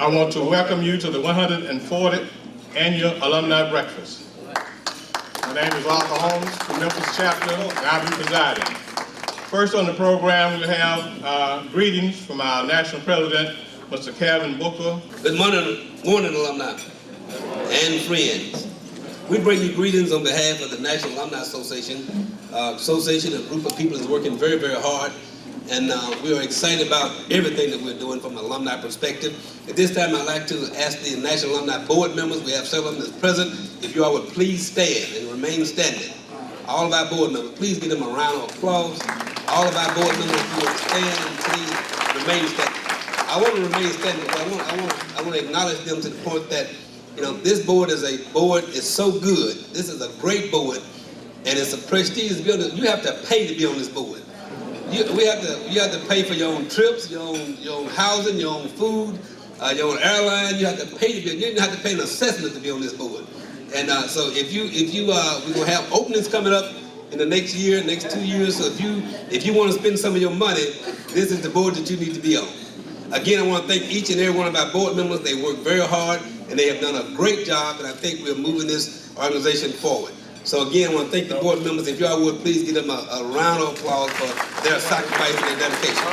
I want to welcome you to the 140th Annual Alumni Breakfast. My name is Arthur Holmes from Memphis Chapter, and I'll be presiding. First on the program, we have greetings from our National President, Mr. Calvin Booker. Good morning, alumni and friends. We bring you greetings on behalf of the National Alumni Association. A group of people is working very, very hard, and we are excited about everything that we're doing from an alumni perspective. At this time, I'd like to ask the National Alumni Board members, we have several of them as present, if you all would please stand and remain standing. All of our board members, please give them a round of applause. All of our board members, if you would stand and please remain standing. I want to remain standing because I want to acknowledge them to the point that, you know, this board is so good. This is a great board, and it's a prestigious building. You have to pay to be on this board. You have to pay for your own trips, your own housing, your own food, your own airline. You have to pay to be. You have to pay an assessment to be on this board. And so we're gonna have openings coming up in the next year, next 2 years. So if you want to spend some of your money, this is the board that you need to be on. Again, I want to thank each and every one of our board members. They work very hard, and they have done a great job, and I think we're moving this organization forward. So again, I want to thank the board members. If y'all would please give them a round of applause for their sacrifice and their dedication.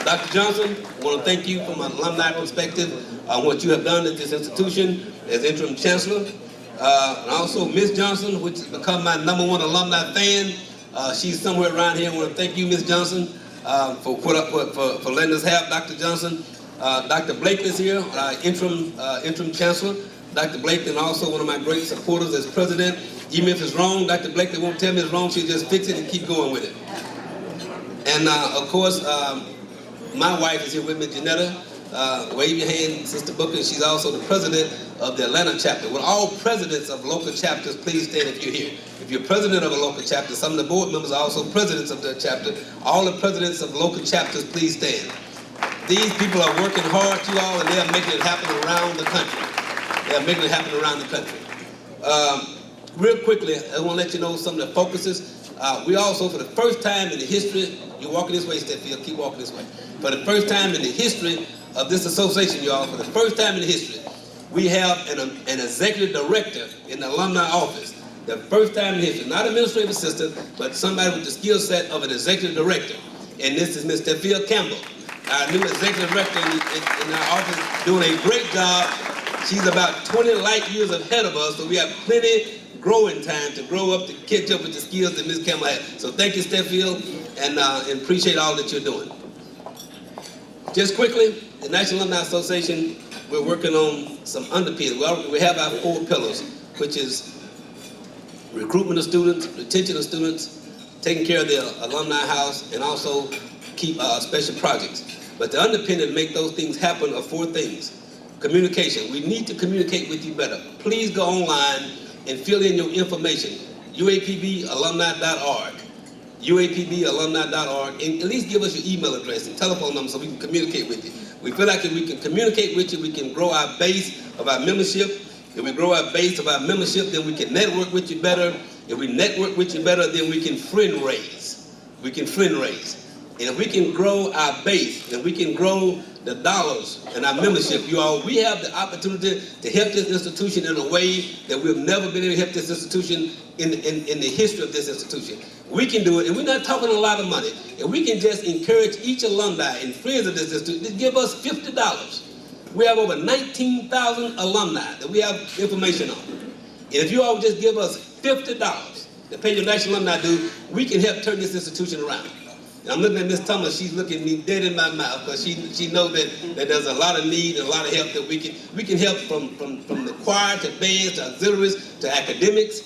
Dr. Johnson, I want to thank you from an alumni perspective on what you have done at this institution as interim chancellor. And also Ms. Johnson, which has become my #1 alumni fan. She's somewhere around here. I want to thank you, Ms. Johnson, for letting us have Dr. Johnson. Dr. Blakely is here, interim chancellor. Dr. Blakely, and also one of my great supporters as president. Even if it's wrong, Dr. Blakely won't tell me it's wrong. She'll just fix it and keep going with it. And of course, my wife is here with me, Janetta. Wave your hand, Sister Booker. She's also the president of the Atlanta chapter. Will all presidents of local chapters please stand if you're here? If you're president of a local chapter, some of the board members are also presidents of their chapter. All the presidents of local chapters, please stand. These people are working hard, you all, and they are making it happen around the country. They are making it happen around the country. Real quickly, I want to let you know some of the focuses. We also, for the first time in the history, you're walking this way, Stepfield, keep walking this way. For the first time in the history of this association, y'all, for the first time in the history, we have an executive director in the alumni office. The first time in history, not administrative assistant, but somebody with the skill set of an executive director. And this is Ms. Stepfield Campbell, our new executive director in our office, doing a great job. She's about 20 light years ahead of us, so we have plenty growing time to grow up, to catch up with the skills that Ms. Campbell has. So thank you, Stepfield, and appreciate all that you're doing. Just quickly, the National Alumni Association, we're working on some underpinnings. We have our 4 pillars, which is recruitment of students, retention of students, taking care of the alumni house, and also keep special projects. But the underpinning to make those things happen are 4 things. Communication. We need to communicate with you better. Please go online and fill in your information. uapbalumni.org. uapbalumni.org, and at least give us your email address and telephone number so we can communicate with you. We feel like if we can communicate with you, we can grow our base of our membership. If we grow our base of our membership, then we can network with you better. If we network with you better, then we can friend raise. We can friend raise. And if we can grow our base, and we can grow the dollars in our membership, you all, we have the opportunity to help this institution in a way that we've never been able to help this institution in the history of this institution. We can do it, and we're not talking a lot of money. And we can just encourage each alumni and friends of this institution to give us $50. We have over 19,000 alumni that we have information on. And if you all would just give us $50 to pay your national alumni due, we can help turn this institution around. And I'm looking at Ms. Thomas, she's looking me dead in my mouth because she knows that there's a lot of need and a lot of help that we can help from the choir to bands to auxiliaries to academics,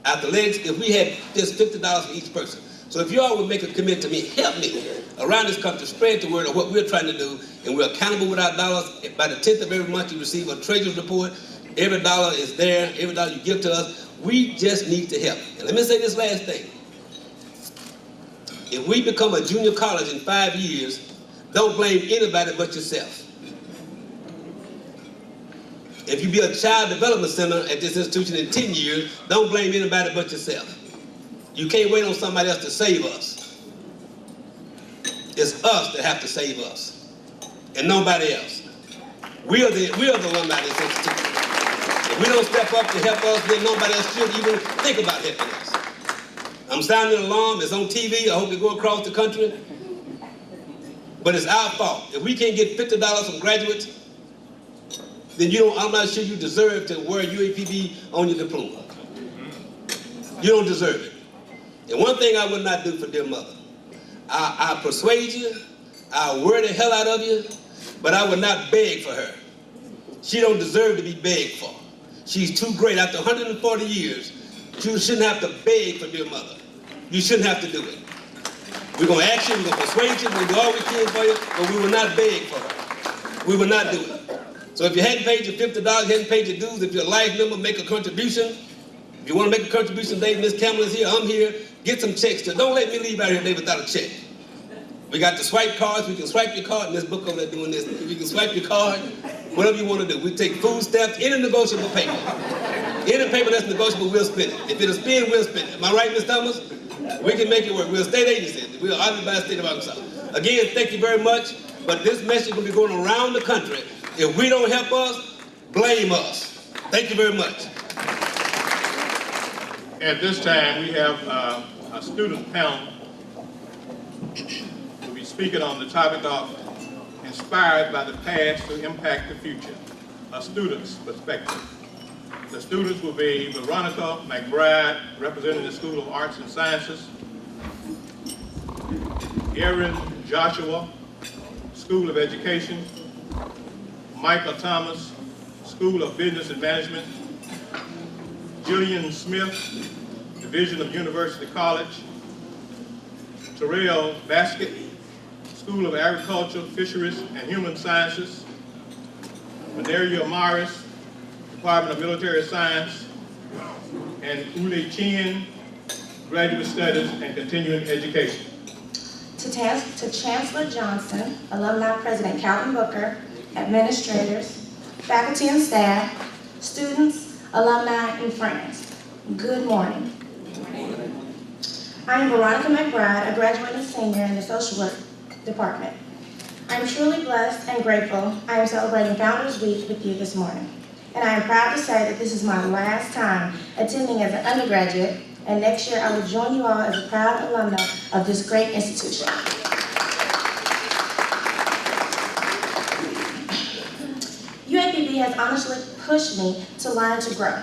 athletics, if we had just $50 for each person. So if you all would make a commitment to me, help me around this country, spread the word of what we're trying to do, and we're accountable with our dollars. By the 10th of every month, you receive a treasurer's report. Every dollar is there. Every dollar you give to us. We just need to help. And let me say this last thing. If we become a junior college in 5 years, don't blame anybody but yourself. If you be a child development center at this institution in 10 years, don't blame anybody but yourself. You can't wait on somebody else to save us. It's us that have to save us, and nobody else. We are the alumni of this institution. If we don't step up to help us, then nobody else should even think about helping us. I'm sounding an alarm. It's on TV. I hope it go across the country. But it's our fault. If we can't get $50 from graduates, then I'm not sure you deserve to wear UAPB on your diploma. You don't deserve it. And one thing I would not do for dear mother, I'll persuade you, I'll worry the hell out of you, but I would not beg for her. She don't deserve to be begged for. She's too great. After 140 years, you shouldn't have to beg for dear mother. You shouldn't have to do it. We're going to ask you, we're going to persuade you, we're going to do all we can for you, but we will not beg for her. We will not do it. So if you hadn't paid your $50, hadn't paid your dues, if you're a life member, make a contribution. If you want to make a contribution today, Miss Campbell is here, I'm here, get some checks. Don't let me leave out here today without a check. We got the swipe cards. We can swipe your card. And this book over there doing this. We can swipe your card, whatever you want to do. We take food stamps, any negotiable payment. Any payment that's negotiable, we'll spend it. If it'll spend, we'll spend it. Am I right, Ms. Thomas? We can make it work. We're a state agency. We're audited by the state of Arkansas. Again, thank you very much. But this message will be going around the country. If we don't help us, blame us. Thank you very much. At this time, we have a student panel who will be speaking on the topic of inspired by the past to impact the future, a student's perspective. The students will be Veronica McBride, representing the School of Arts and Sciences, Erin Joshua, School of Education, Michael Thomas, School of Business and Management, Jillian Smith, Division of University College, Terrell Baskett, School of Agriculture, Fisheries, and Human Sciences, Mineria Morris, Department of Military Science, and Uli Chin, Graduate Studies and Continuing Education. To Chancellor Johnson, Alumni President Calvin Booker, administrators, faculty and staff, students, alumni, and friends, good morning. I am Veronica McBride, a graduating senior in the social work department. I am truly blessed and grateful I am celebrating Founders Week with you this morning. And I am proud to say that this is my last time attending as an undergraduate, and next year I will join you all as a proud alumna of this great institution. UAPB has honestly pushed me to learn and to grow.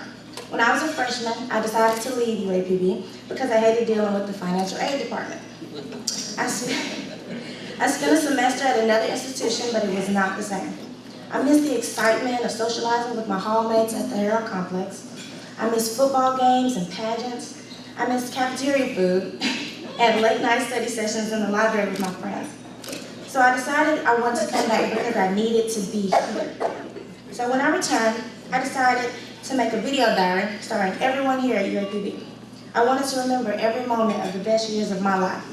When I was a freshman, I decided to leave UAPB because I hated dealing with the financial aid department. I spent a semester at another institution, but it was not the same. I missed the excitement of socializing with my hallmates at the Herald Complex. I missed football games and pageants. I missed cafeteria food and late night study sessions in the library with my friends. So I decided I wanted to come back because I needed to be here. So when I returned, I decided to make a video diary starring everyone here at UAPB. I wanted to remember every moment of the best years of my life.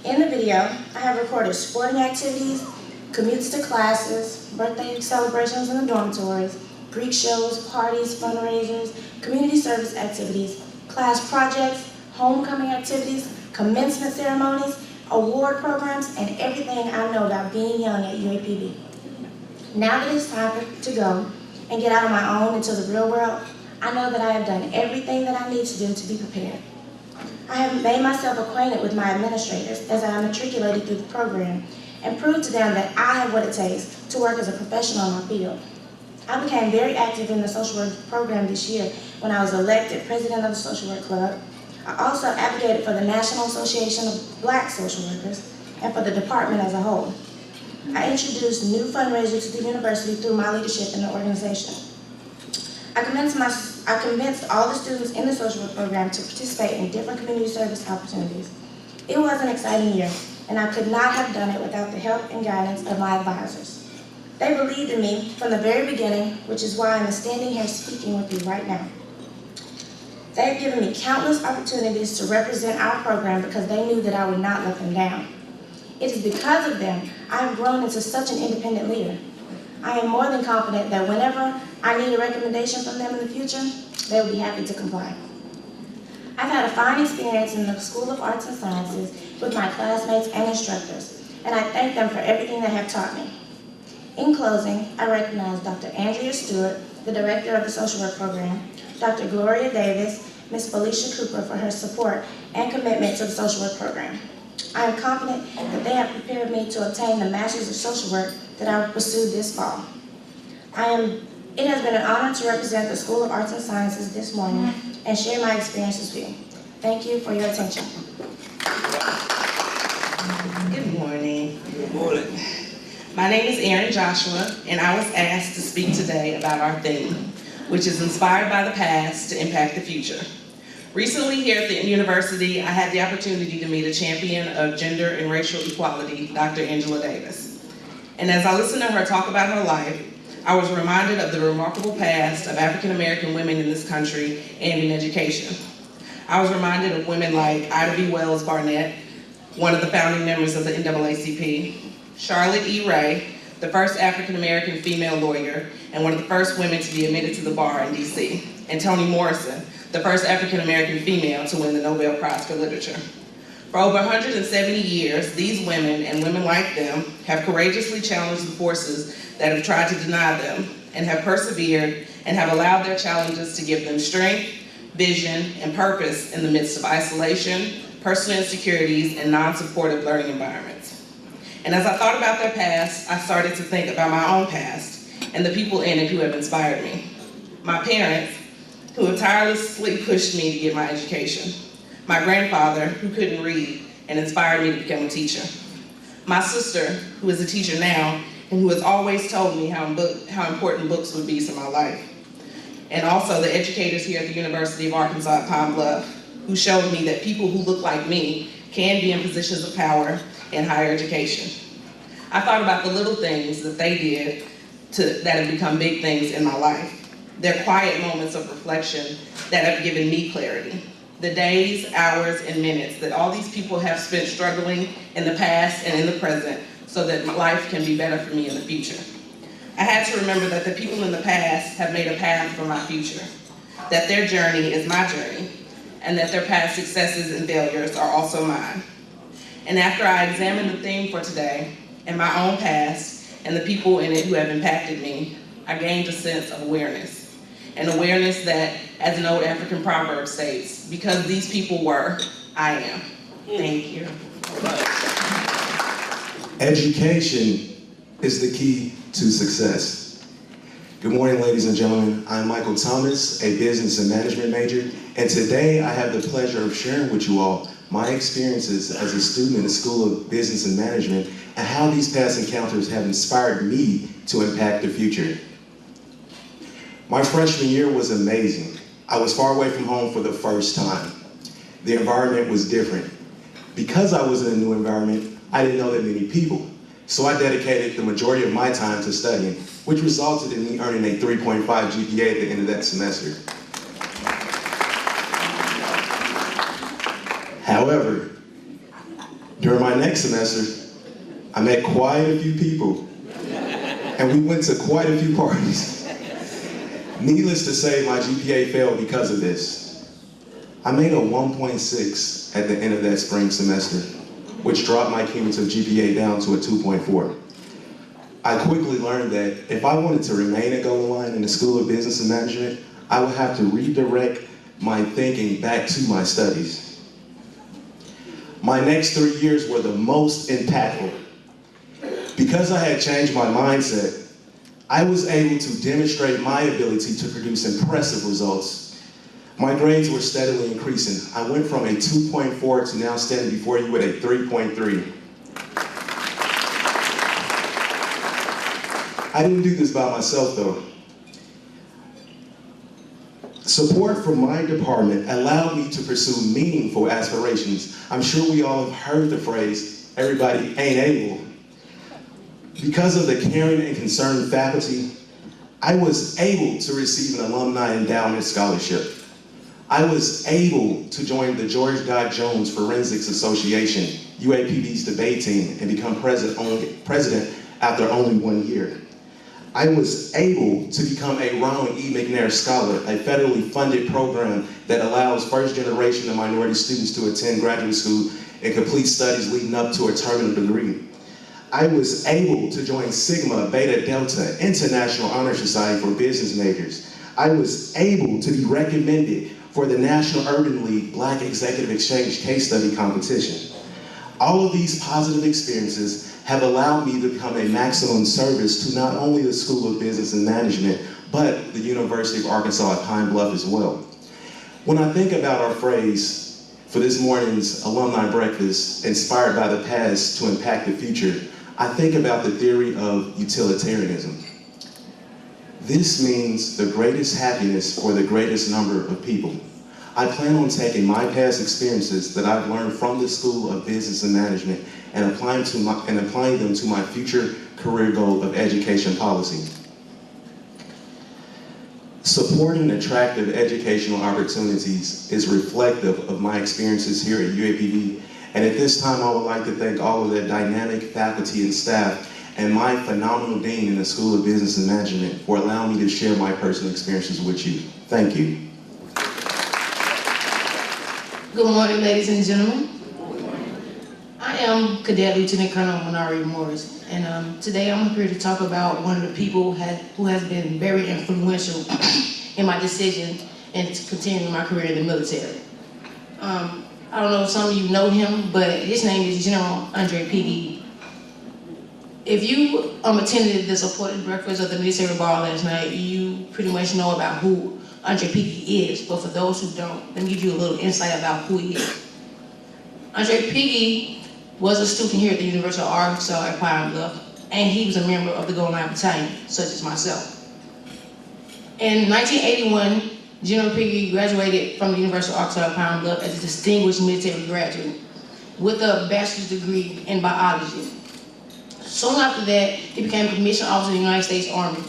In the video, I have recorded sporting activities, commutes to classes, birthday celebrations in the dormitories, Greek shows, parties, fundraisers, community service activities, class projects, homecoming activities, commencement ceremonies, award programs, and everything I know about being young at UAPB. Now that it's time to go and get out on my own into the real world, I know that I have done everything that I need to do to be prepared. I have made myself acquainted with my administrators as I matriculated through the program and proved to them that I have what it takes to work as a professional in my field. I became very active in the social work program this year when I was elected president of the Social Work Club. I also advocated for the National Association of Black Social Workers and for the department as a whole. I introduced new fundraisers to the university through my leadership in the organization. I convinced all the students in the social work program to participate in different community service opportunities. It was an exciting year, and I could not have done it without the help and guidance of my advisors. They believed in me from the very beginning, which is why I'm standing here speaking with you right now. They have given me countless opportunities to represent our program because they knew that I would not let them down. It is because of them I have grown into such an independent leader. I am more than confident that whenever I need a recommendation from them in the future, they will be happy to comply. I've had a fine experience in the School of Arts and Sciences with my classmates and instructors, and I thank them for everything they have taught me. In closing, I recognize Dr. Andrea Stewart, the Director of the Social Work Program, Dr. Gloria Davis, Ms. Felicia Cooper for her support and commitment to the Social Work Program. I am confident that they have prepared me to obtain the Master's of Social Work that I will pursue this fall. It has been an honor to represent the School of Arts and Sciences this morning and share my experiences with you. Thank you for your attention. Good morning. Good morning. My name is Erin Joshua, and I was asked to speak today about our theme, which is inspired by the past to impact the future. Recently here at the university, I had the opportunity to meet a champion of gender and racial equality, Dr. Angela Davis. And as I listened to her talk about her life, I was reminded of the remarkable past of African American women in this country and in education. I was reminded of women like Ida B. Wells Barnett, one of the founding members of the NAACP, Charlotte E. Ray, the first African American female lawyer and one of the first women to be admitted to the bar in DC, and Toni Morrison, the first African American female to win the Nobel Prize for Literature. For over 170 years, these women and women like them have courageously challenged the forces that have tried to deny them and have persevered and have allowed their challenges to give them strength, vision, and purpose in the midst of isolation, personal insecurities, and non-supportive learning environments. And as I thought about their past, I started to think about my own past and the people in it who have inspired me. My parents, who have tirelessly pushed me to get my education. My grandfather, who couldn't read and inspired me to become a teacher. My sister, who is a teacher now, and who has always told me how important books would be to my life. And also the educators here at the University of Arkansas at Pine Bluff, who showed me that people who look like me can be in positions of power in higher education. I thought about the little things that they did that have become big things in my life. Their quiet moments of reflection that have given me clarity. The days, hours, and minutes that all these people have spent struggling in the past and in the present so that my life can be better for me in the future. I had to remember that the people in the past have made a path for my future, that their journey is my journey, and that their past successes and failures are also mine. And after I examined the theme for today, and my own past, and the people in it who have impacted me, I gained a sense of awareness. An awareness that, as an old African proverb states, because these people were, I am. Thank you. Education is the key to success. Good morning, ladies and gentlemen. I'm Michael Thomas, a business and management major, and today I have the pleasure of sharing with you all my experiences as a student in the School of Business and Management and how these past encounters have inspired me to impact the future. My freshman year was amazing. I was far away from home for the first time. The environment was different. Because I was in a new environment, I didn't know that many people. So I dedicated the majority of my time to studying, which resulted in me earning a 3.5 GPA at the end of that semester. However, during my next semester, I met quite a few people, and we went to quite a few parties. Needless to say, my GPA failed because of this. I made a 1.6 at the end of that spring semester, which dropped my cumulative GPA down to a 2.4. I quickly learned that if I wanted to remain at Golden Line in the School of Business and Management, I would have to redirect my thinking back to my studies. My next 3 years were the most impactful. Because I had changed my mindset, I was able to demonstrate my ability to produce impressive results. My grades were steadily increasing. I went from a 2.4 to now standing before you with a 3.3. I didn't do this by myself though. Support from my department allowed me to pursue meaningful aspirations. I'm sure we all have heard the phrase, everybody ain't able. Because of the caring and concerned faculty, I was able to receive an Alumni Endowment Scholarship. I was able to join the George Dodge Jones Forensics Association, UAPB's debate team, and become president after only 1 year. I was able to become a Ronald E. McNair Scholar, a federally funded program that allows first generation and minority students to attend graduate school and complete studies leading up to a terminal degree. I was able to join Sigma Beta Delta International Honor Society for Business Majors. I was able to be recommended for the National Urban League Black Executive Exchange Case Study Competition. All of these positive experiences have allowed me to become a maximum service to not only the School of Business and Management, but the University of Arkansas at Pine Bluff as well. When I think about our phrase for this morning's alumni breakfast, inspired by the past to impact the future, I think about the theory of utilitarianism. This means the greatest happiness for the greatest number of people. I plan on taking my past experiences that I've learned from the School of Business and Management and applying them to my future career goal of education policy. Supporting attractive educational opportunities is reflective of my experiences here at UAPB, and at this time I would like to thank all of the dynamic faculty and staff and my phenomenal dean in the School of Business and Management for allowing me to share my personal experiences with you. Thank you. Good morning, ladies and gentlemen. I am Cadet Lieutenant Colonel Minari Morris, and today I'm here to talk about one of the people who has been very influential in my decision and to continue my career in the military. I don't know if some of you know him, but his name is General Andre Piggy. If you attended the supported breakfast of the military bar last night, you pretty much know about who Andre Piggy is, but for those who don't, let me give you a little insight about who he is. Andre Piggy was a student here at the University of Arkansas at Pine Bluff, and he was a member of the Gold Line Battalion, such as myself. In 1981, General Piggy graduated from the University of Arkansas at Pine Bluff as a distinguished military graduate with a bachelor's degree in biology. Soon after that, he became a commissioned officer in the United States Army.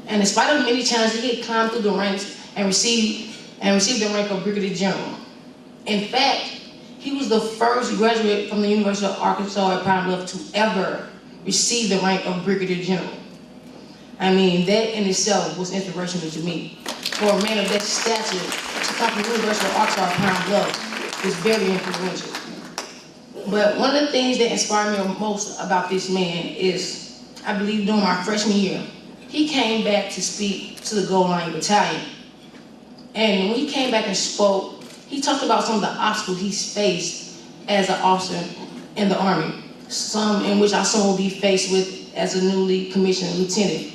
And in spite of many challenges, he had climbed through the ranks and received the rank of Brigadier General. In fact, he was the first graduate from the University of Arkansas at Pine Bluff to ever receive the rank of Brigadier General. I mean, that in itself was inspirational to me. For a man of that stature to come from the University of Arkansas at Pine Bluff was very influential. But one of the things that inspired me most about this man is, I believe during my freshman year, he came back to speak to the Gold Line Battalion. And when he came back and spoke, he talked about some of the obstacles he's faced as an officer in the Army, some in which I soon will be faced with as a newly commissioned lieutenant.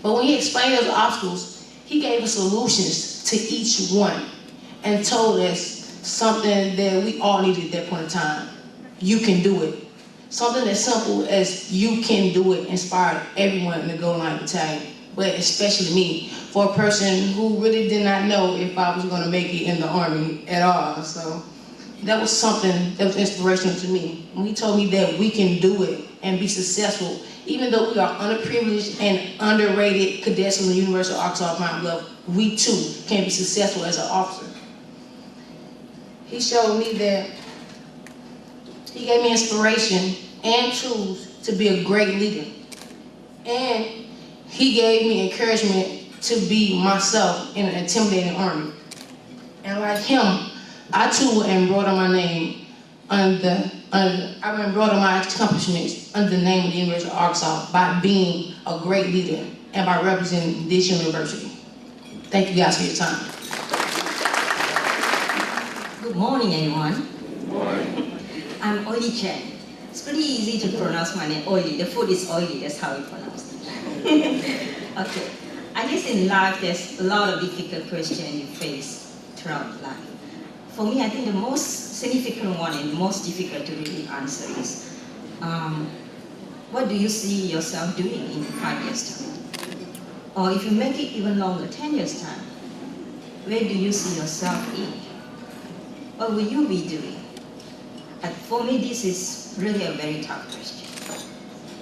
But when he explained those obstacles, he gave us solutions to each one and told us something that we all needed at that point in time. You can do it. Something as simple as you can do it inspired everyone in the Gold Line Battalion, but especially me, for a person who really did not know if I was going to make it in the Army at all. So that was something that was inspirational to me. When he told me that we can do it and be successful, even though we are underprivileged and underrated cadets from the University of Arkansas Pine Bluff, we too can be successful as an officer. He showed me that he gave me inspiration and tools to be a great leader. And he gave me encouragement to be myself in an intimidating army. And like him, I too will embroider my name I will embroider my accomplishments under the name of the University of Arkansas by being a great leader and by representing this university. Thank you guys for your time. Good morning, everyone. Good morning. I'm Oily Chen. It's pretty easy to pronounce my name, Oily. The food is oily, that's how we pronounce it. Okay. I guess in life, there's a lot of difficult questions you face throughout life. For me, I think the most significant one and most difficult to really answer is, what do you see yourself doing in 5 years' time? Or if you make it even longer, 10 years' time, where do you see yourself in? What will you be doing? And for me, this is really a very tough question.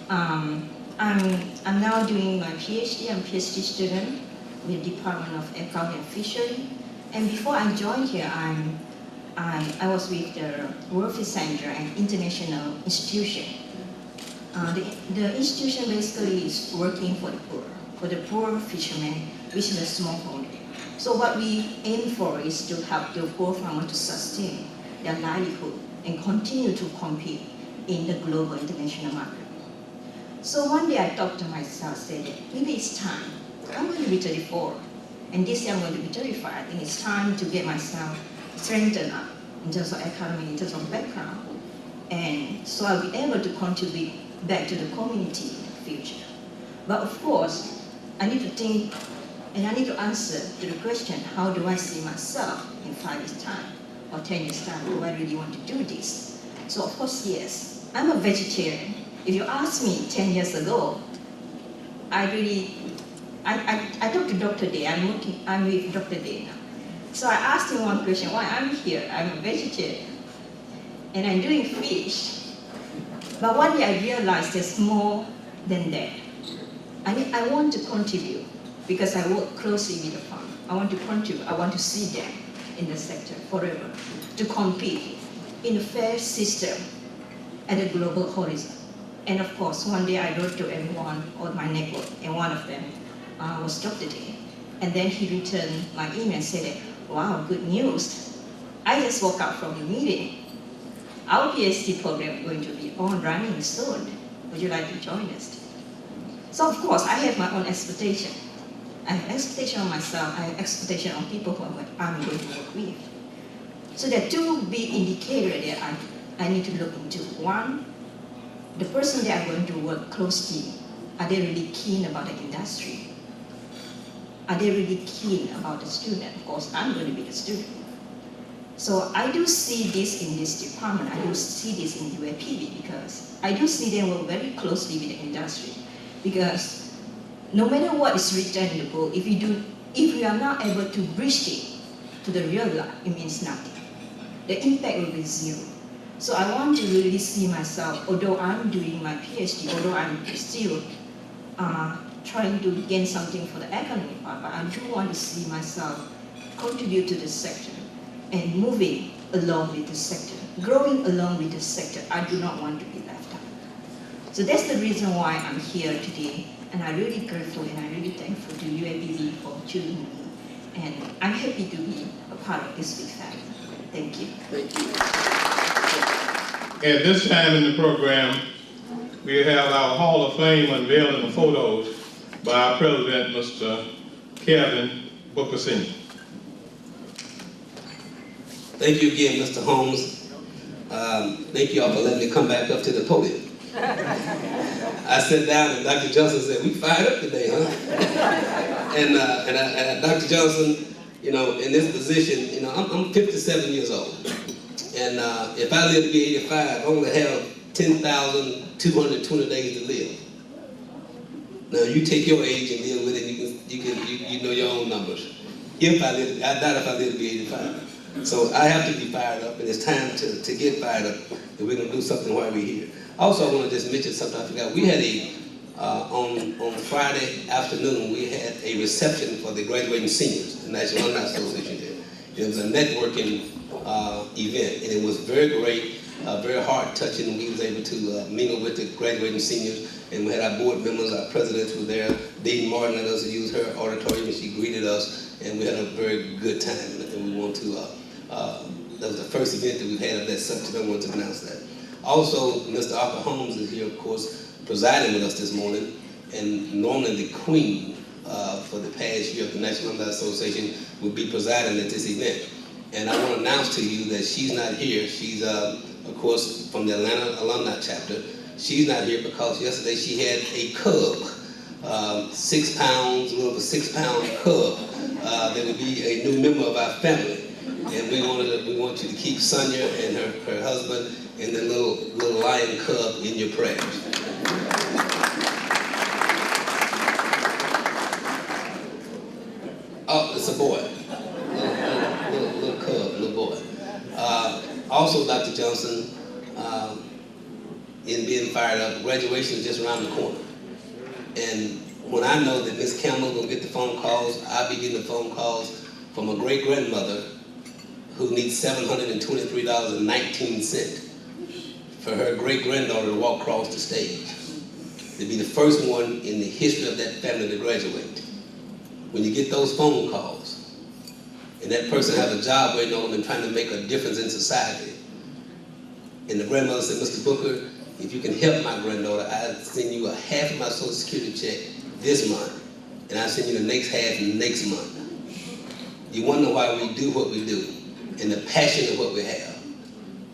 I'm now doing my PhD. I'm a PhD student with Department of Agriculture and Fishery. And before I joined here, I was with the World Fish Center, an international institution. The institution basically is working for the poor fishermen, which is a smallholder. So what we aim for is to help the poor farmers to sustain their livelihood and continue to compete in the global international market. So one day I thought to myself, said, maybe it's time. I'm going to be 34, and this year I'm going to be 35. I think it's time to get myself strengthened up in terms of economy, in terms of background. And so I'll be able to contribute back to the community in the future. But of course, I need to think, and I need to answer to the question, how do I see myself in 5 years' time, or 10 years' time? Do I really want to do this? So of course, yes, I'm a vegetarian. If you asked me 10 years ago, I talked to Dr. Day, I'm with Dr. Day now. So I asked him one question, why I'm here? I'm a vegetarian, and I'm doing fish. But one day I realized there's more than that. I want to contribute, because I work closely with the farm. I want to contribute, I want to see them in the sector forever, to compete in a fair system at a global horizon. And of course, one day I wrote to everyone on my network, and one of them was Dr. Day. And then he returned my email and said, wow, good news. I just woke up from the meeting. Our PhD program is going to be on running soon. Would you like to join us? So of course, I have my own expectation. I have expectation on myself, I have expectation on people who I'm going to work with. So there are two big indicators that I need to look into. One, the person that I'm going to work closely, are they really keen about the industry? Are they really keen about the student? Of course, I'm going to be the student. So I do see this in this department, I do see this in UAPB, because I do see them work very closely with the industry. Because no matter what is written in the book, if we are not able to bridge it to the real life, it means nothing. The impact will be zero. So I want to really see myself, although I'm doing my PhD, although I'm still trying to gain something for the economic part, but I do want to see myself contribute to the sector and moving along with the sector, growing along with the sector. I do not want to be left out. So that's the reason why I'm here today, and I'm really grateful and I'm really thankful to UAPB for choosing me, and I'm happy to be a part of this big family. Thank you. Thank you. At this time in the program, we have our Hall of Fame unveiling the photos by our President, Mr. Kevin Booker Sr. Thank you again, Mr. Holmes. Thank you all for letting me come back up to the podium. I sat down and Dr. Johnson said, we fired up today, huh? and Dr. Johnson, you know, in this position, you know, I'm 57 years old. And if I live to be 85, I only have 10,220 days to live. Now you take your age and deal with it, you know your own numbers. I doubt if I live to be 85. So I have to be fired up, and it's time to get fired up, and we're gonna do something while we're here. Also, I want to just mention something I forgot. We had on Friday afternoon, we had a reception for the graduating seniors, the National Alumni Association did. It was a networking event, and it was very great, very heart-touching. We was able to mingle with the graduating seniors, and we had our board members, our presidents were there. Dean Martin let us use her auditorium, and she greeted us, and we had a very good time, and we want to, that was the first event that we've had of that subject. I wanted to announce that. Also, Mr. Arthur Holmes is here, of course, presiding with us this morning, and normally the Queen for the past year of the National Alumni Association would be presiding at this event. And I want to announce to you that she's not here. She's, of course, from the Atlanta Alumni chapter. She's not here because yesterday she had a cub, 6 pounds, a little over 6 pound cub, that would be a new member of our family. And we want you to keep Sonia and her husband and the little lion cub in your prayers. Oh, it's a boy. Little cub, little boy. Also, Dr. Johnson, in being fired up, graduation is just around the corner. And when I know that Miss Campbell will get the phone calls, I'll be getting the phone calls from a great-grandmother who needs $723.19 for her great-granddaughter to walk across the stage, to be the first one in the history of that family to graduate. When you get those phone calls, and that person has a job waiting on them and trying to make a difference in society, and the grandmother said, Mr. Booker, if you can help my granddaughter, I'll send you a half of my Social Security check this month, and I'll send you the next half next month. You wonder why we do what we do, and the passion of what we have.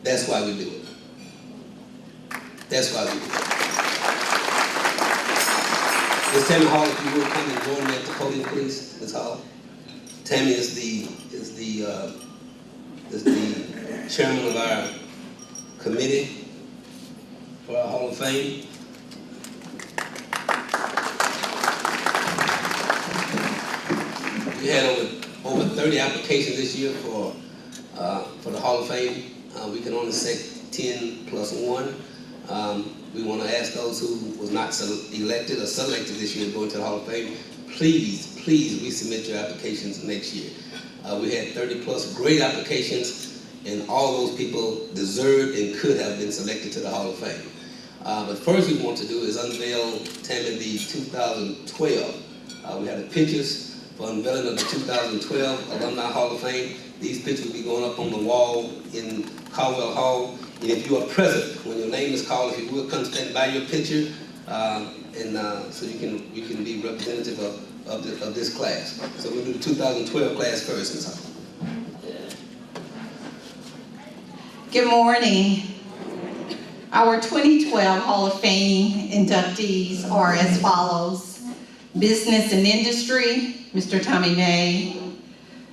That's why we do it. That's why we do it. Ms. Tammy Hall, if you would come and join me at the podium, please, Ms. Hall. Tammy is the chairman of our committee for our Hall of Fame. We had over 30 applications this year for the Hall of Fame. We can only select 10 plus 1. We want to ask those who was not elected or selected this year to go into the Hall of Fame, please resubmit your applications next year. We had 30 plus great applications, and all those people deserved and could have been selected to the Hall of Fame. But first we want to do is unveil, Tammy, the 2012. We have the pictures for unveiling of the 2012 Alumni Hall of Fame. These pictures will be going up on the wall in Caldwell Hall. And if you are present, when your name is called, if you will, come stand by your picture, so you can be representative of this class. So we'll do the 2012 class first, Ms. Hall. Good morning. Our 2012 Hall of Fame inductees are as follows. Business and Industry, Mr. Tommy May,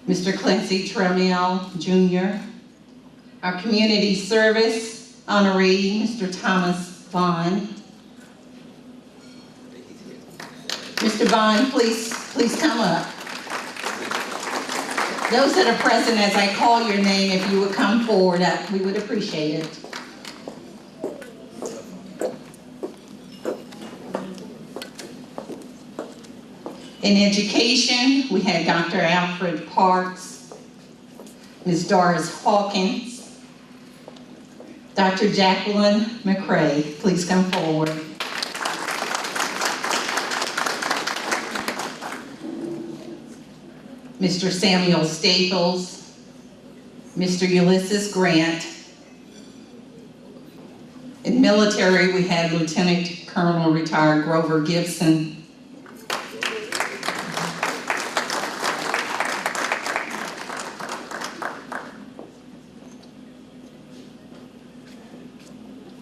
Mr. Clancy Tramiel Jr. Our Community Service honoree, Mr. Thomas Vaughn. Mr. Vaughn, please come up. Those that are present, as I call your name, if you would come forward, we would appreciate it. In education, we had Dr. Alfred Parks, Ms. Doris Hawkins, Dr. Jacqueline McRae, please come forward. Mr. Samuel Staples, Mr. Ulysses Grant. In military, we had Lieutenant Colonel retired Grover Gibson.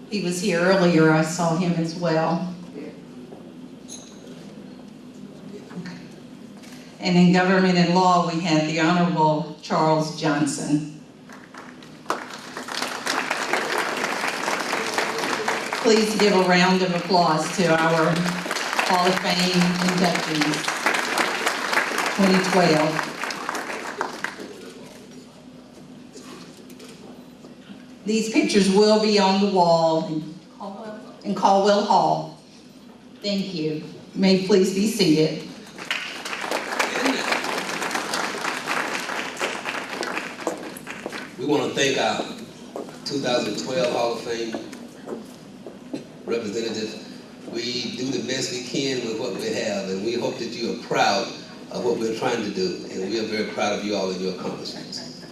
He was here earlier, I saw him as well. And in government and law, we had the Honorable Charles Johnson. Please give a round of applause to our Hall of Fame inductees, 2012. These pictures will be on the wall in Caldwell Hall. Thank you. You may please be seated. We want to thank our 2012 Hall of Fame representatives. We do the best we can with what we have, and we hope that you are proud of what we're trying to do, and we are very proud of you all and your accomplishments.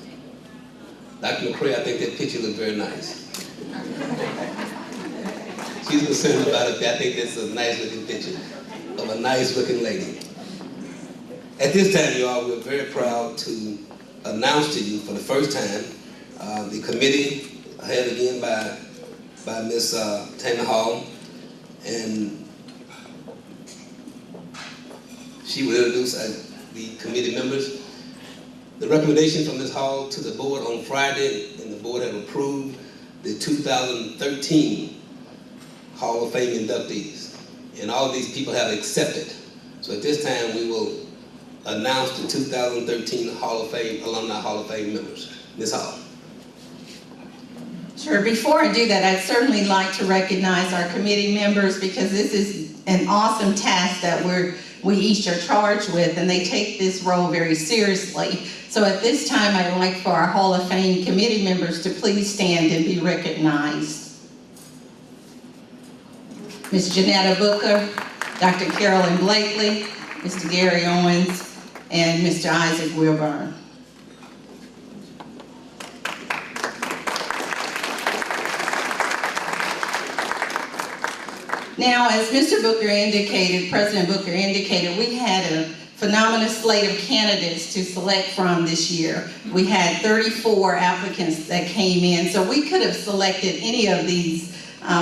Dr. McRae, I think that picture looked very nice. She's concerned about it. I think that's a nice looking picture of a nice looking lady. At this time, you all, we're very proud to announce to you for the first time the committee, head again by Ms. Tammy Hall, and she will introduce the committee members. The recommendation from Ms. Hall to the board on Friday, and the board have approved the 2013 Hall of Fame inductees, and all of these people have accepted. So at this time, we will announce the 2013 Hall of Fame, Alumni Hall of Fame members. Ms. Hall. Sure, before I do that, I'd certainly like to recognize our committee members, because this is an awesome task that we each are charged with, and they take this role very seriously. So at this time, I'd like for our Hall of Fame committee members to please stand and be recognized. Ms. Janetta Booker, Dr. Carolyn Blakely, Mr. Gary Owens, and Mr. Isaac Wilburn. Now, as Mr. Booker indicated, President Booker indicated, we had a phenomenal slate of candidates to select from this year. We had 34 applicants that came in, so we could have selected any of these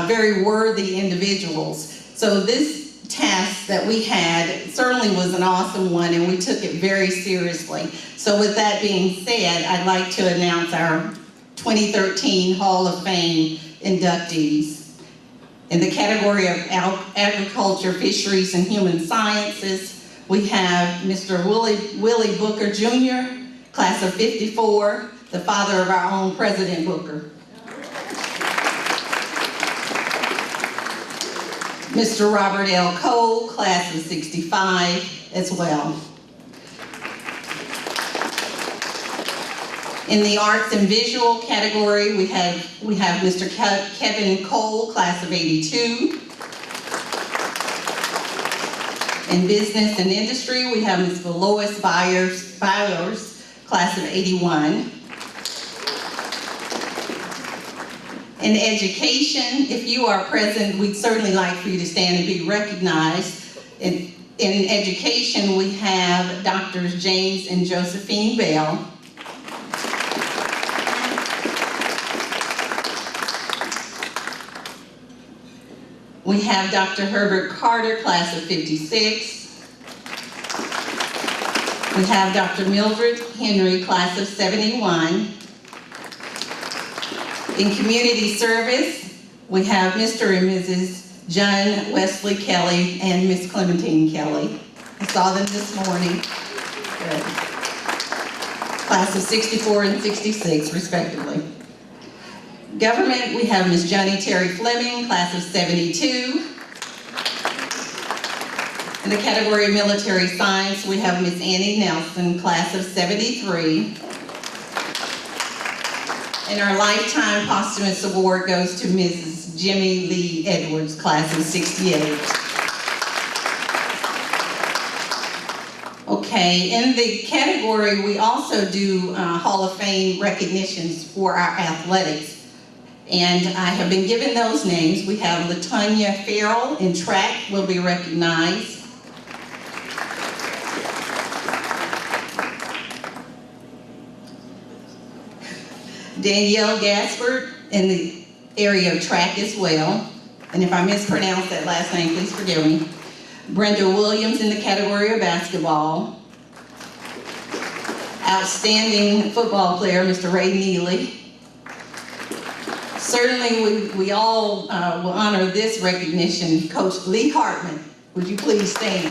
very worthy individuals. So this task that we had certainly was an awesome one, and we took it very seriously. So with that being said, I'd like to announce our 2013 Hall of Fame inductees. In the category of agriculture, fisheries, and human sciences, we have Mr. Willie Booker Jr., class of '54, the father of our own President Booker. Mr. Robert L. Cole, class of '65 as well. In the arts and visual category, we have Mr. Kevin Cole, class of '82. In business and industry, we have Ms. Lois Byers, class of '81. In education, if you are present, we'd certainly like for you to stand and be recognized. In education, we have Drs. James and Josephine Bell. We have Dr. Herbert Carter, class of '56. We have Dr. Mildred Henry, class of '71. In community service, we have Mr. and Mrs. John Wesley Kelley and Miss Clementine Kelley. I saw them this morning. Good. Class of '64 and '66, respectively. Government, we have Ms. Johnny Terry Fleming, class of '72. In the category of military science, we have Ms. Annie Nelson, class of '73. And our Lifetime Posthumous Award goes to Mrs. Jimmy Lee Edwards, class of '68. Okay, in the category, we also do Hall of Fame recognitions for our athletics. And I have been given those names. We have Latonya Farrell in track will be recognized. Danielle Gaspard in the area of track as well. And if I mispronounce that last name, please forgive me. Brenda Williams in the category of basketball. Outstanding football player, Mr. Ray Neely. Certainly, we all will honor this recognition. Coach Lee Hartman, would you please stand?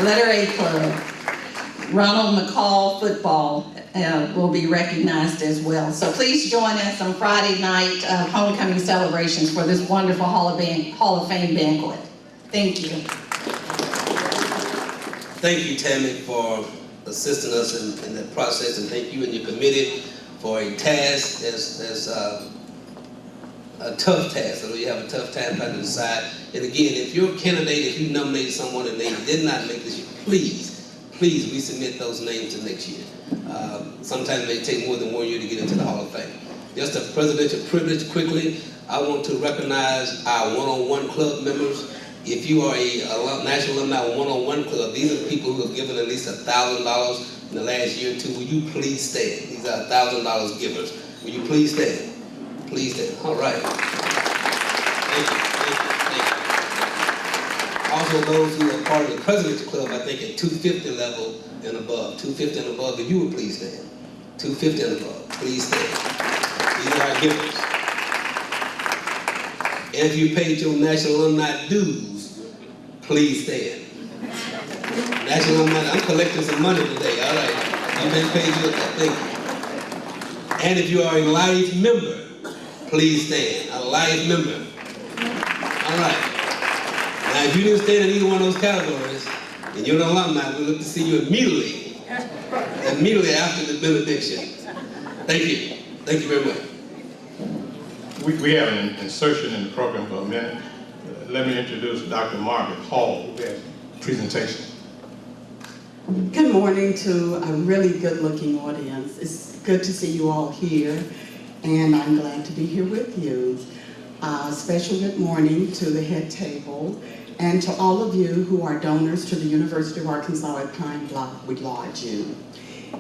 Letter A Club. Ronald McCall football will be recognized as well. So please join us on Friday night homecoming celebrations for this wonderful Hall of Fame banquet. Thank you. Thank you, Tammy, for assisting us in that process, and thank you and your committee for a task that's a tough task. I know you have a tough time trying to decide. And again, if you're a candidate, if you nominated someone and they did not make this year, please resubmit those names to next year. Sometimes it may take more than 1 year to get into the Hall of Fame. Just a presidential privilege quickly, I want to recognize our one-on-one club members. If you are a National Alumni one-on-one club, these are the people who have given at least $1,000 in the last year or two. Will you please stand? These are $1,000 givers. Will you please stand? Please stand. All right. Thank you. Also, those who are part of the President's Club, I think at 250 level and above. 250 and above, if you would please stand. 250 and above, please stand. These are our givers. And if you paid your National Alumni dues, please stand. National Alumni, I'm collecting some money today, all right. I'm going to pay you that, thank you. And if you are a life member, please stand. A life member. All right. Now, if you didn't stand in either one of those categories, and you're an alumni, we'll look to see you immediately after the benediction. Thank you. Thank you very much. We have an insertion in the program for a minute. Let me introduce Dr. Margaret Hall, who has a presentation. Good morning to a really good-looking audience. It's good to see you all here. and I'm glad to be here with you. Special good morning to the head table and to all of you who are donors to the University of Arkansas at Pine Bluff. We laud you.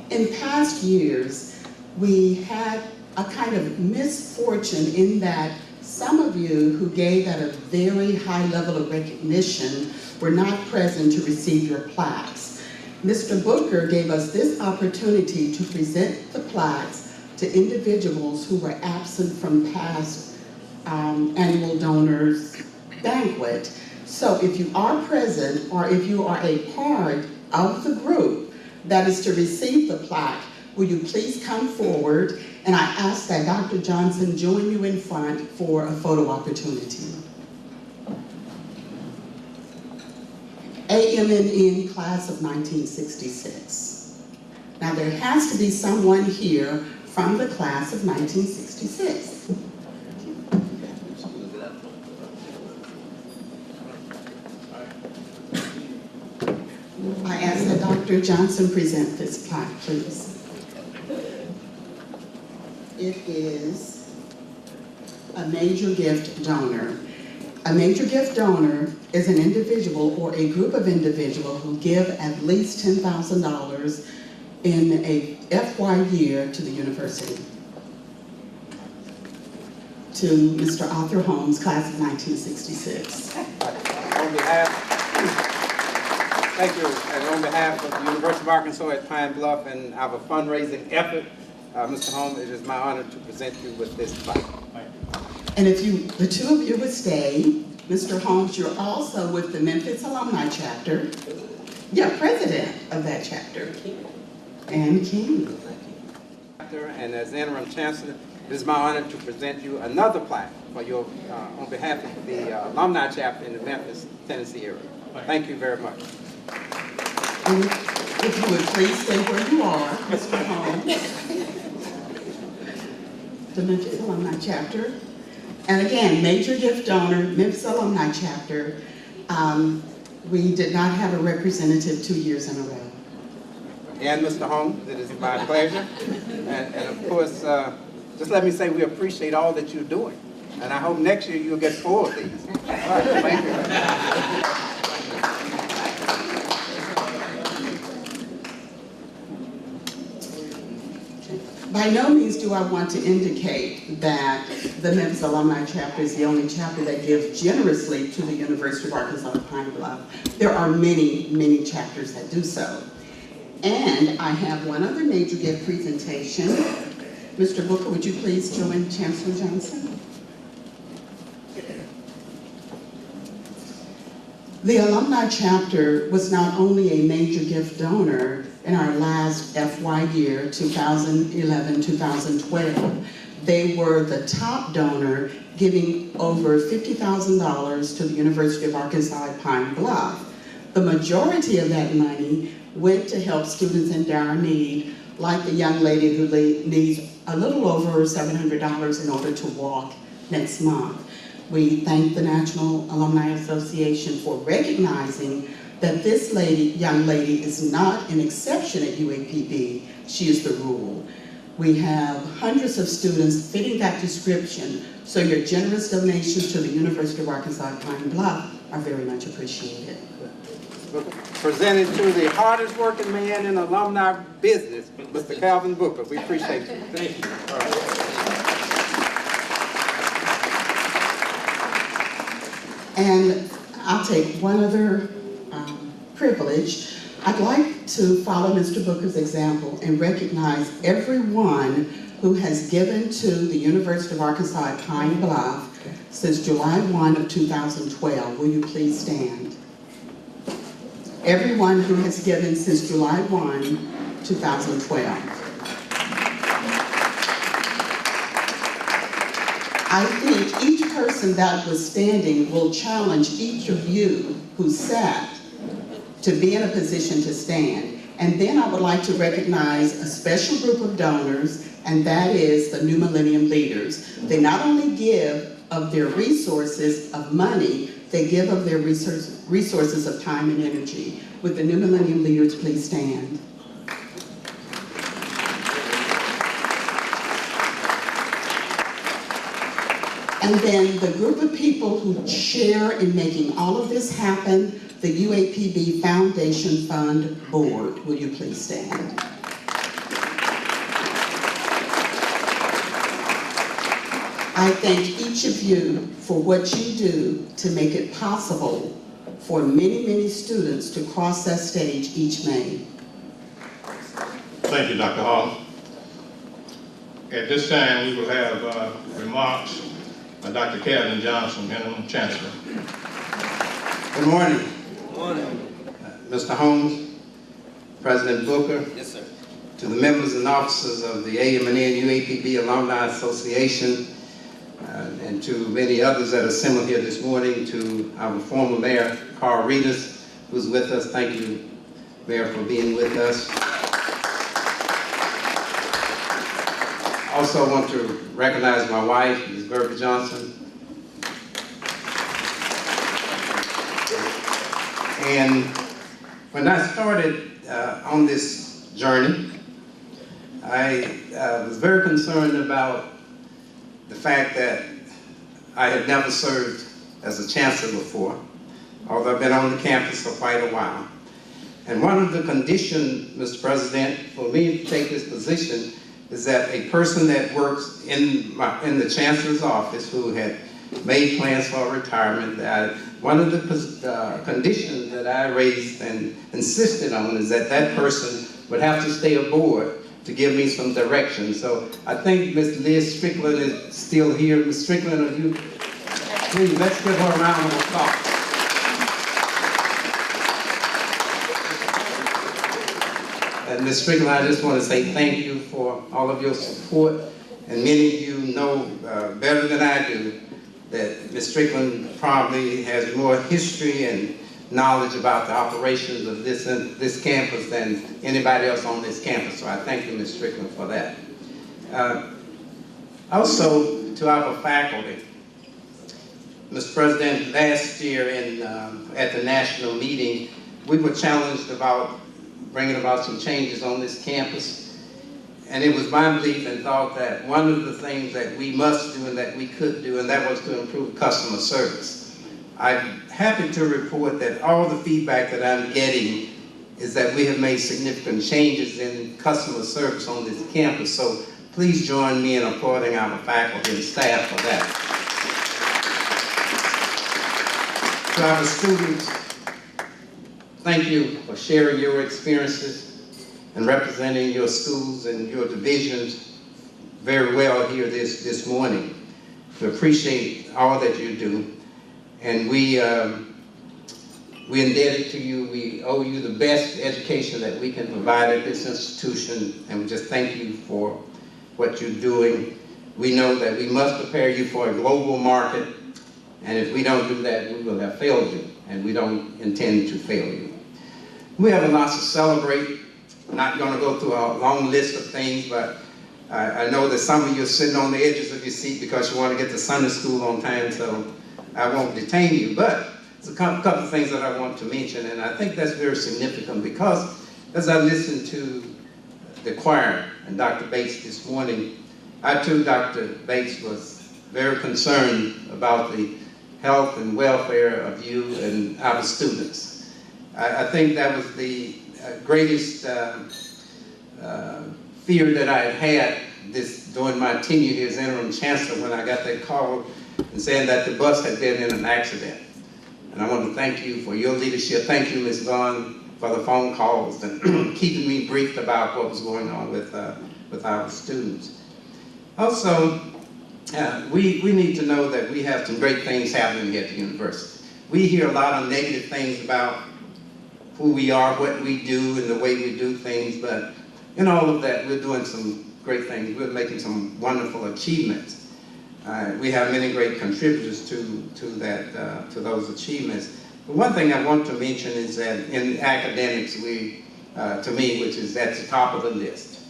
In past years, we had a kind of misfortune in that some of you who gave at a very high level of recognition were not present to receive your plaques. Mr. Booker gave us this opportunity to present the plaques to individuals who were absent from past annual donors banquet. So if you are present or if you are a part of the group that is to receive the plaque, will you please come forward, and I ask that Dr. Johnson join you in front for a photo opportunity. AMNN class of 1966. Now there has to be someone here from the class of 1966. I ask that Dr. Johnson present this plaque, please. It is a major gift donor. A major gift donor is an individual or a group of individuals who give at least $10,000 in a FY year to the university. To Mr. Arthur Holmes, class of 1966. On behalf, thank you, and on behalf of the University of Arkansas at Pine Bluff and our fundraising effort, Mr. Holmes, it is my honor to present you with this plaque. And if the two of you would stay, Mr. Holmes, you're also with the Memphis Alumni chapter. Yeah, president of that chapter. And King. And as interim chancellor, it is my honor to present you another plaque for your, on behalf of the alumni chapter in the Memphis, Tennessee area. Thank you very much. And if you would please stay where you are, Mr. Holmes. The Memphis Alumni chapter. And again, major gift donor, Memphis Alumni chapter. We did not have a representative 2 years in a row. And Mr. Holmes, it is my pleasure. And of course, just let me say we appreciate all that you're doing. And I hope next year you'll get 4 of these. All right, thank you. By no means do I want to indicate that the Memphis Alumni chapter is the only chapter that gives generously to the University of Arkansas at Pine Bluff. There are many, many chapters that do so. And I have one other major gift presentation. Mr. Booker, would you please join Chancellor Johnson? The alumni chapter was not only a major gift donor in our last FY year, 2011-2012. They were the top donor, giving over $50,000 to the University of Arkansas at Pine Bluff. The majority of that money went to help students in dire need, like the young lady who needs a little over $700 in order to walk next month. We thank the National Alumni Association for recognizing that this young lady is not an exception at UAPB, she is the rule. We have hundreds of students fitting that description, so your generous donations to the University of Arkansas at Pine Bluff are very much appreciated. Presented to the hardest working man in alumni business, Mr. Calvin Booker. We appreciate you. Thank you. All right. And I'll take one other privilege. I'd like to follow Mr. Booker's example and recognize everyone who has given to the University of Arkansas at Pine Bluff since July 1 of 2012. Will you please stand? Everyone who has given since July 1, 2012. I think each person that was standing will challenge each of you who sat to be in a position to stand. And then I would like to recognize a special group of donors, and that is the New Millennium Leaders. They not only give of their resources of money, they give of their resources of time and energy. Would the New Millennium Leaders please stand? And then the group of people who share in making all of this happen, the UAPB Foundation Fund Board. Will you please stand? I thank each of you for what you do to make it possible for many, many students to cross that stage each May. Thank you, Dr. Hall. At this time, we will have remarks by Dr. Kelley Johnson, Interim Chancellor. Good morning. Good morning. Mr. Holmes, President Booker. Yes, sir. To the members and officers of the AMN UAPB Alumni Association, and to many others that are assembled here this morning, to our former Mayor, Carl Reedus, who's with us. Thank you, Mayor, for being with us. Also want to recognize my wife, Ms. Bertha Johnson. And when I started on this journey, I was very concerned about the fact that I had never served as a chancellor before, although I've been on the campus for quite a while. And one of the conditions, Mr. President, for me to take this position is that a person that works in the chancellor's office who had made plans for retirement, one of the conditions that I raised and insisted on is that that person would have to stay aboard to give me some direction. So I think Ms. Liz Strickland is still here. Ms. Strickland, are you? Please, let's give her a round of applause. And Ms. Strickland, I just want to say thank you for all of your support. And many of you know better than I do that Ms. Strickland probably has more history and knowledge about the operations of this campus than anybody else on this campus. So I thank you, Ms. Strickland, for that. Also, to our faculty, Mr. President, last year at the national meeting, we were challenged about bringing about some changes on this campus. And it was my belief and thought that one of the things that we must do and that we could do, and that was to improve customer service. I'm happy to report that all the feedback that I'm getting is that we have made significant changes in customer service on this campus. So please join me in applauding our faculty and staff for that. To our students, thank you for sharing your experiences and representing your schools and your divisions very well here this morning. We appreciate all that you do. And we're indebted to you. We owe you the best education that we can provide at this institution, and we just thank you for what you're doing. We know that we must prepare you for a global market, and if we don't do that, we will have failed you, and we don't intend to fail you. We have a lot to celebrate. I'm not going to go through a long list of things, but I know that some of you are sitting on the edges of your seat because you want to get to Sunday school on time, so I won't detain you, but there's a couple of things that I want to mention, and I think that's very significant because as I listened to the choir and Dr. Bates this morning, I too, Dr. Bates, was very concerned about the health and welfare of you and our students. I think that was the greatest fear that I had during my tenure here as interim chancellor when I got that call and saying that the bus had been in an accident. And I want to thank you for your leadership. Thank you, Ms. Vaughn, for the phone calls and keeping me briefed about what was going on with our students. Also, we need to know that we have some great things happening here at the university. We hear a lot of negative things about who we are, what we do, and the way we do things, but in all of that, we're doing some great things. We're making some wonderful achievements. We have many great contributors to those achievements. But one thing I want to mention is that in academics, to me, which is at the top of the list,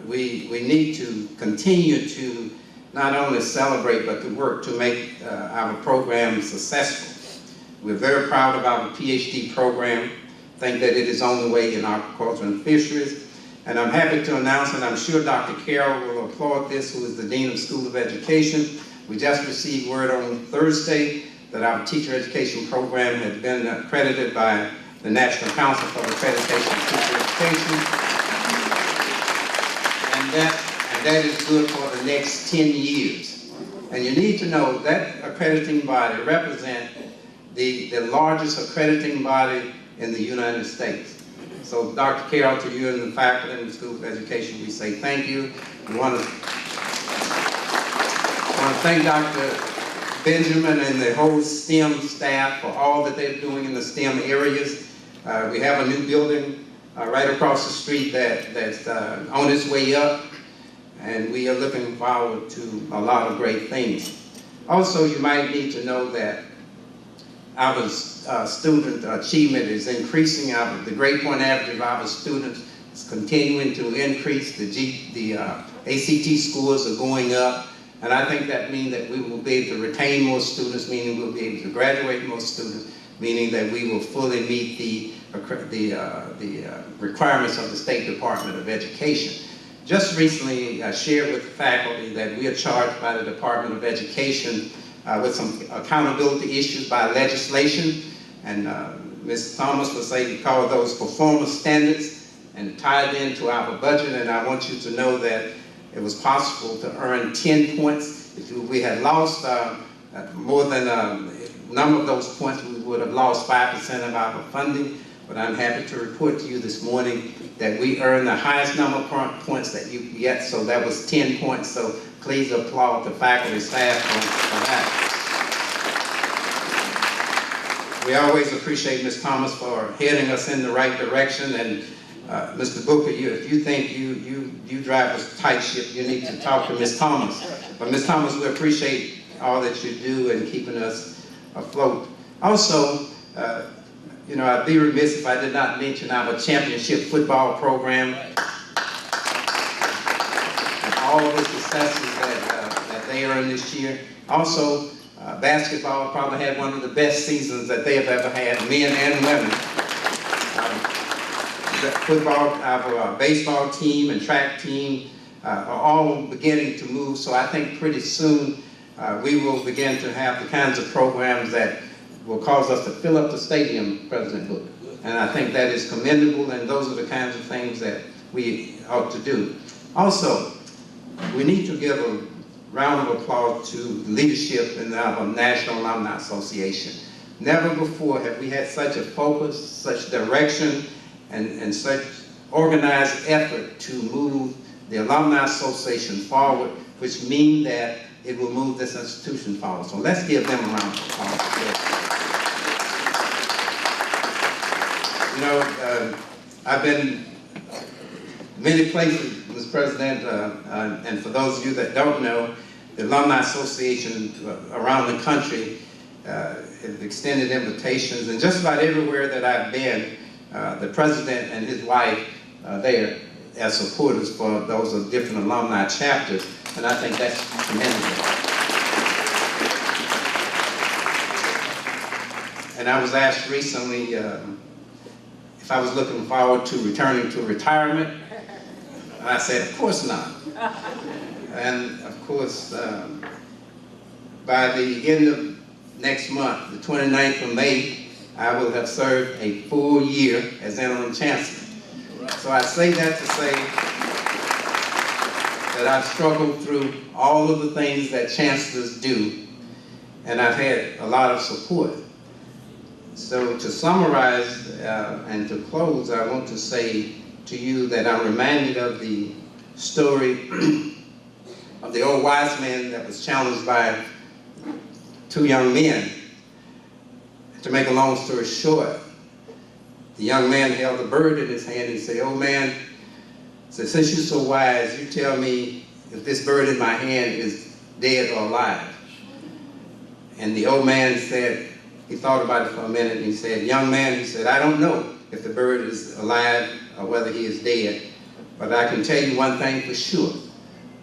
we need to continue to not only celebrate, but to work to make our program successful. We're very proud of our PhD program. Think that it is on the way in aquaculture and fisheries. And I'm happy to announce, and I'm sure Dr. Carroll will applaud this, who is the Dean of School of Education, We just received word on Thursday that our teacher education program has been accredited by the National Council for Accreditation of Teacher Education. And that is good for the next 10 years. And you need to know that accrediting body represents the largest accrediting body in the United States. So Dr. Carroll, to you and the faculty in the School of Education, we say thank you. We want to thank Dr. Benjamin and the whole STEM staff for all that they're doing in the STEM areas. We have a new building right across the street that's on its way up, and we are looking forward to a lot of great things. Also, you might need to know that our student achievement is increasing. The grade point average of our students is continuing to increase. The ACT scores are going up. And I think that means that we will be able to retain more students, meaning we'll be able to graduate more students, meaning that we will fully meet the requirements of the State Department of Education. Just recently, I shared with the faculty that we are charged by the Department of Education with some accountability issues by legislation. And Ms. Thomas would say we call those performance standards and tied into our budget. And I want you to know that it was possible to earn 10 points. If we had lost more than a number of those points, we would have lost 5% of our funding. But I'm happy to report to you this morning that we earned the highest number of points that you could get, so that was 10 points. So please applaud the faculty staff for that. We always appreciate Ms. Thomas for heading us in the right direction. And Mr. Booker, if you think you drive a tight ship, you need to talk to Ms. Thomas. But Ms. Thomas, we appreciate all that you do in keeping us afloat. Also, you know, I'd be remiss if I did not mention our championship football program and all of the successes that they earned this year. Also, basketball probably had one of the best seasons that they have ever had, men and women. Football, our baseball team and track team are all beginning to move, so I think pretty soon we will begin to have the kinds of programs that will cause us to fill up the stadium, President Booker. And I think that is commendable, and those are the kinds of things that we ought to do. Also, we need to give a round of applause to leadership in our National Alumni Association. Never before have we had such a focus, such direction, and such organized effort to move the Alumni Association forward, which means that it will move this institution forward. So let's give them a round of applause. You know, I've been many places, Mr. President, and for those of you that don't know, the Alumni Association around the country have extended invitations, and just about everywhere that I've been, the president and his wife there as supporters for those of different alumni chapters, and I think that's commendable. And I was asked recently if I was looking forward to returning to retirement. I said, of course not. And of course, by the end of next month, the 29th of May, I will have served a full year as interim chancellor. So I say that to say that I've struggled through all of the things that chancellors do, and I've had a lot of support. So to summarize and to close, I want to say to you that I'm reminded of the story of the old wise man that was challenged by two young men. To make a long story short, the young man held a bird in his hand and he said, "Oh man," said, "since you're so wise, you tell me if this bird in my hand is dead or alive." And the old man said, he thought about it for a minute and he said, "Young man," he said, "I don't know if the bird is alive or whether he is dead, but I can tell you one thing for sure,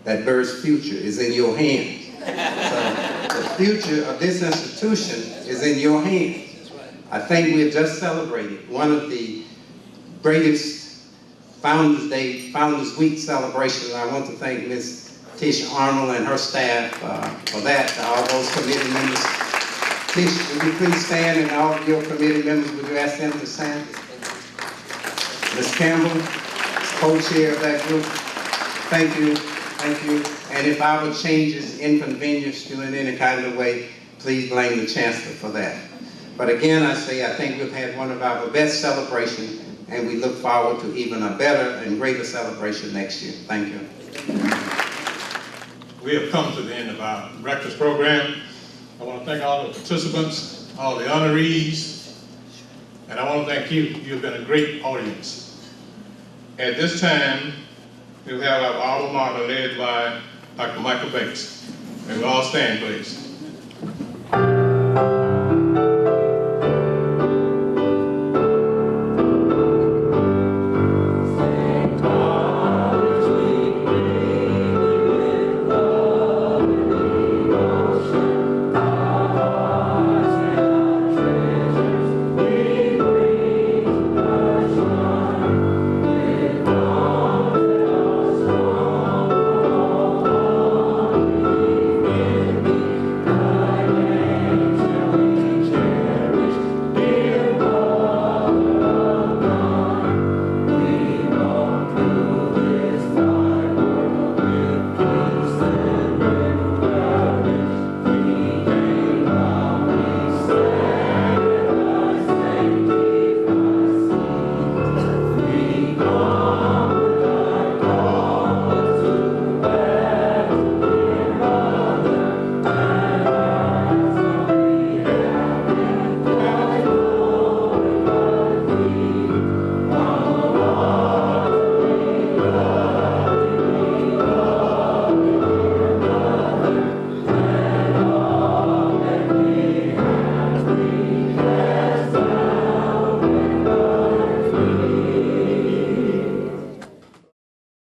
that bird's future is in your hands." So the future of this institution is in your hands. I think we have just celebrated one of the greatest Founders Day, Founders Week celebrations. I want to thank Ms. Tisha Arnold and her staff for that, all those committee members. Tisha, would you please stand, and all of your committee members, would you ask them to stand? Ms. Campbell, co-chair of that group, thank you, thank you. And if our changes inconvenience you in any kind of way, please blame the Chancellor for that. But again, I say, I think we've had one of our best celebrations, and we look forward to even a better and greater celebration next year. Thank you. We have come to the end of our breakfast program. I want to thank all the participants, all the honorees, and I want to thank you. You've been a great audience. At this time, we'll have our alma mater led by Dr. Michael Bates. And we all stand, please.